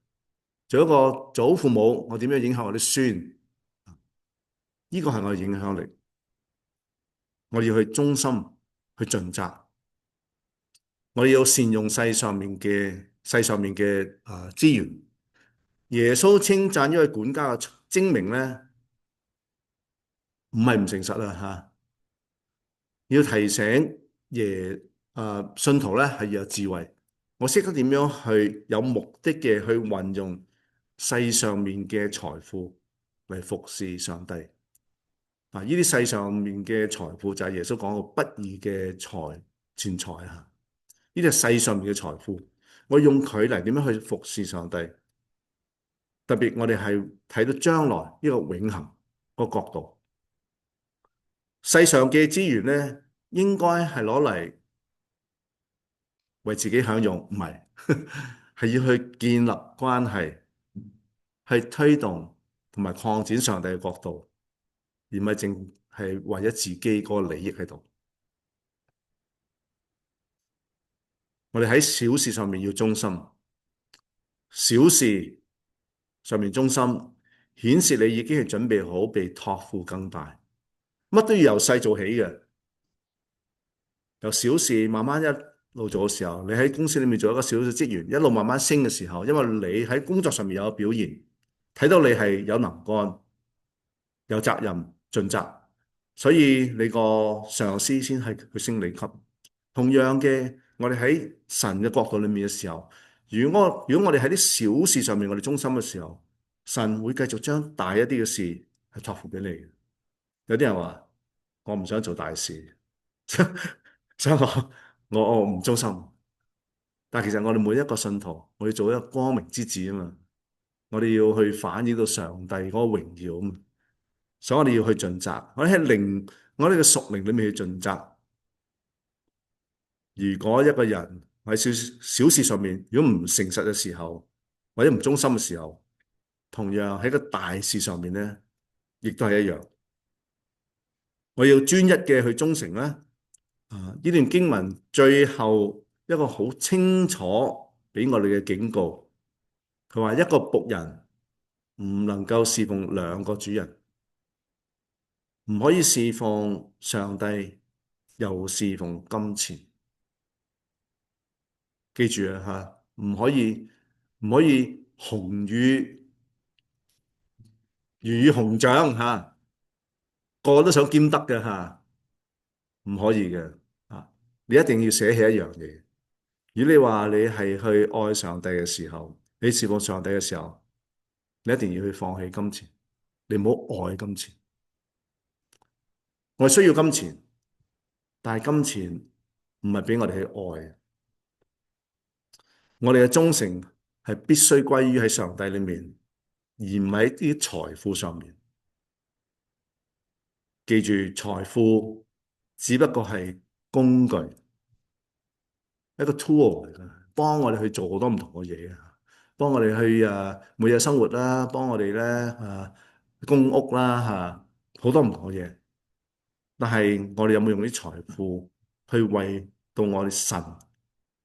做一個祖父母，我點樣影響我啲孫？呢個係我嘅影響力。我要去忠心去盡責，我要善用世上面嘅資源。耶穌稱讚呢位管家嘅精明咧，唔係唔誠實啦嚇。要提醒信徒咧係要有智慧，我識得點樣去有目的嘅去運用世上面嘅財富嚟服侍上帝。呢啲世上面嘅財富就係耶穌講嘅不義嘅錢財啊！呢啲係世上面嘅財富，我用佢嚟點樣去服侍上帝？特別我哋係睇到將來呢個永恆個角度，世上嘅資源咧應該係攞嚟為自己享用，唔係，係要去建立關係，去推動同埋擴展上帝嘅國度，而唔係淨係為咗自己嗰個利益喺度。我哋喺小事上面要忠心，小事上面忠心，顯示你已經係準備好被託付更大。乜都要由細做起嘅，由小事慢慢一路做嘅時候，你喺公司裏面做一個小小職員，一路慢慢升嘅時候，因為你喺工作上面有表現，睇到你係有能幹、有責任、盡責，所以你個上司先係去升你級。同樣嘅，我哋喺神嘅角度裏面嘅時候，如果我哋喺啲小事上面我哋忠心嘅時候，神會繼續將大一啲嘅事係託付俾你。有啲人話我唔想做大事，所以我唔忠心。但其實我哋每一個信徒，我要做一個光明之子啊嘛，我哋要去反映到上帝嗰個榮耀啊嘛，所以我哋要去盡責。我哋嘅屬靈裏面去盡責。如果一個人喺小事上面，如果唔誠實嘅時候，或者唔忠心嘅時候，同樣喺個大事上面咧，亦都係一樣。我要專一嘅去忠誠啦。呢段經文最後一個好清楚俾我哋嘅警告，佢話一個僕人唔能夠侍奉兩個主人，唔可以侍奉上帝又侍奉金錢。記住啊，唔可以魚與熊掌吓，個個都想兼得嘅吓，唔可以嘅啊！你一定要捨棄一樣嘢。如果你話你係去愛上帝嘅時候，你侍奉上帝嘅時候，你一定要去放棄金錢，你唔好愛金錢。我需要金錢，但係金錢唔係俾我哋去愛。我哋嘅忠誠係必須歸於喺上帝裏面，而唔係啲財富上面。記住，財富只不過係工具，一個 tool 嚟嘅，幫我哋去做好多唔同嘅嘢啊，幫我哋去每日生活啦，幫我哋咧供屋啦吓，好多唔同嘅嘢。但係我哋有冇用啲財富去為到我哋神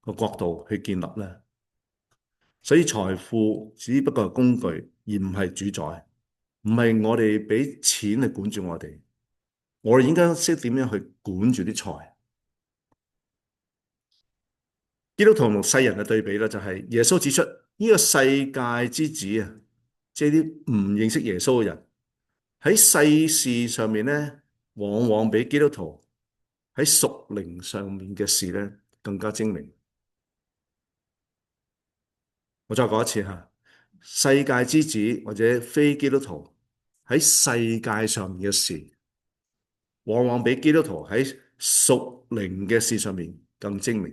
個國度去建立咧？所以財富只不過係工具，而唔係主宰，唔係我哋俾錢嚟管住我哋。我哋應該識點樣去管住啲財。基督徒同世人嘅對比咧，就係耶穌指出呢個世界之子啊，即係啲唔認識耶穌嘅人喺世事上面咧，往往比基督徒喺屬靈上面嘅事咧更加精明。我再講一次吓，世界之子或者非基督徒喺世界上面嘅事，往往比基督徒喺屬靈嘅事上面更精明。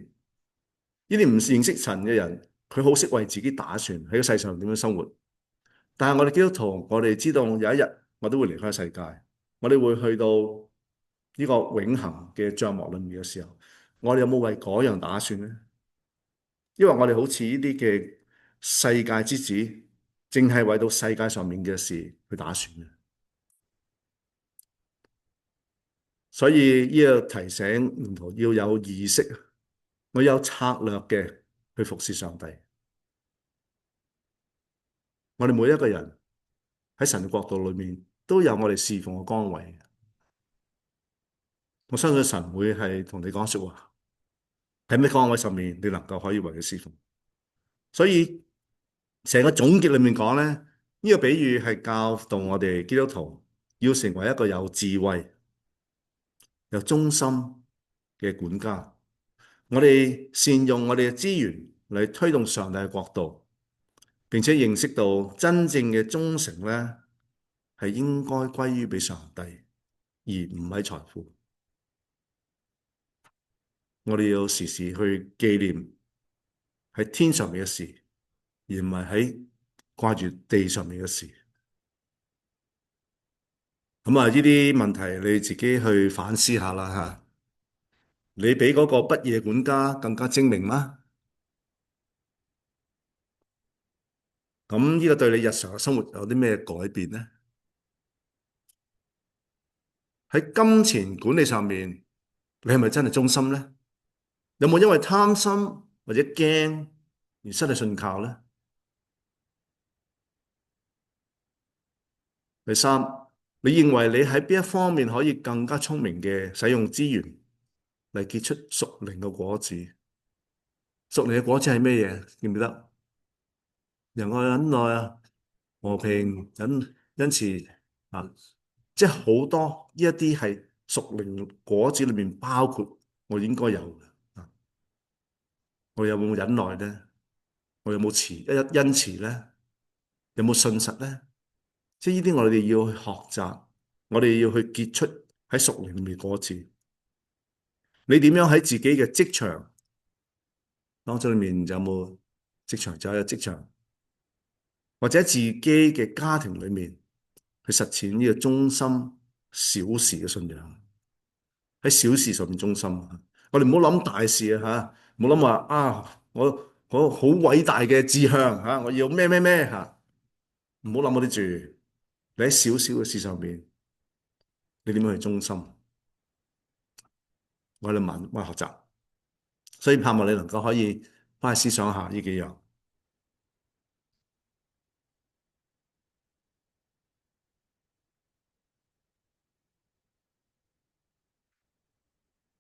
呢啲唔認識神嘅人，佢好識為自己打算喺個世上點樣生活。但係我哋基督徒，我哋知道有一日我都會離開世界，我哋會去到呢個永恆嘅帳幕裏面嘅時候，我哋有冇為嗰樣打算呢？因為我哋好似呢啲嘅世界之子，淨係為到世界上面嘅事去打算嘅。所以呢個提醒門徒要有意識，我有策略嘅去服侍上帝。我哋每一個人喺神嘅國度裏面都有我哋侍奉嘅崗位。我相信神會係同你講說話，喺咩崗位上面你能夠可以為佢侍奉。所以成個總結裏面講咧，呢個比喻係教導我哋基督徒要成為一個有智慧、有忠心嘅管家。我哋善用我哋嘅資源嚟推動上帝嘅國度，並且認識到真正嘅忠誠咧係應該歸於俾上帝，而唔係財富。我哋要時時去紀念喺天上面嘅事，而唔係喺掛住地上面嘅事。咁呢啲問題你自己去反思下啦吓。你比嗰個畢業管家更加精明嗎？咁呢個對你日常嘅生活有啲咩改變呢？喺金錢管理上面，你係咪真係忠心呢？有冇因為貪心或者驚而失去信靠呢？第三，你認為你喺邊一方面可以更加聰明嘅使用資源嚟結出屬靈嘅果子？屬靈嘅果子係咩嘢？記唔記得？仁愛、忍耐啊，和平、恩慈啊，即係好多呢一啲係屬靈果子裏面包括我應該有嘅啊。我有冇忍耐咧？我有冇恩慈咧？有冇信實咧？即係呢啲我哋要去學習，我哋要去結出喺屬靈裏面嘅果子。你點樣喺自己嘅職場當中裏面有冇職場就有職場，或者自己嘅家庭裏面去實踐呢個忠心小事嘅信仰，喺小事上面忠心。我哋唔好諗大事啊吓，唔好諗話啊，我好偉大嘅志向吓，我要咩咩咩吓，唔好諗嗰啲住。你喺小小嘅事上邊，你點樣去忠心？我哋慢慢學習，所以盼望你能夠可以翻去思想下呢幾樣。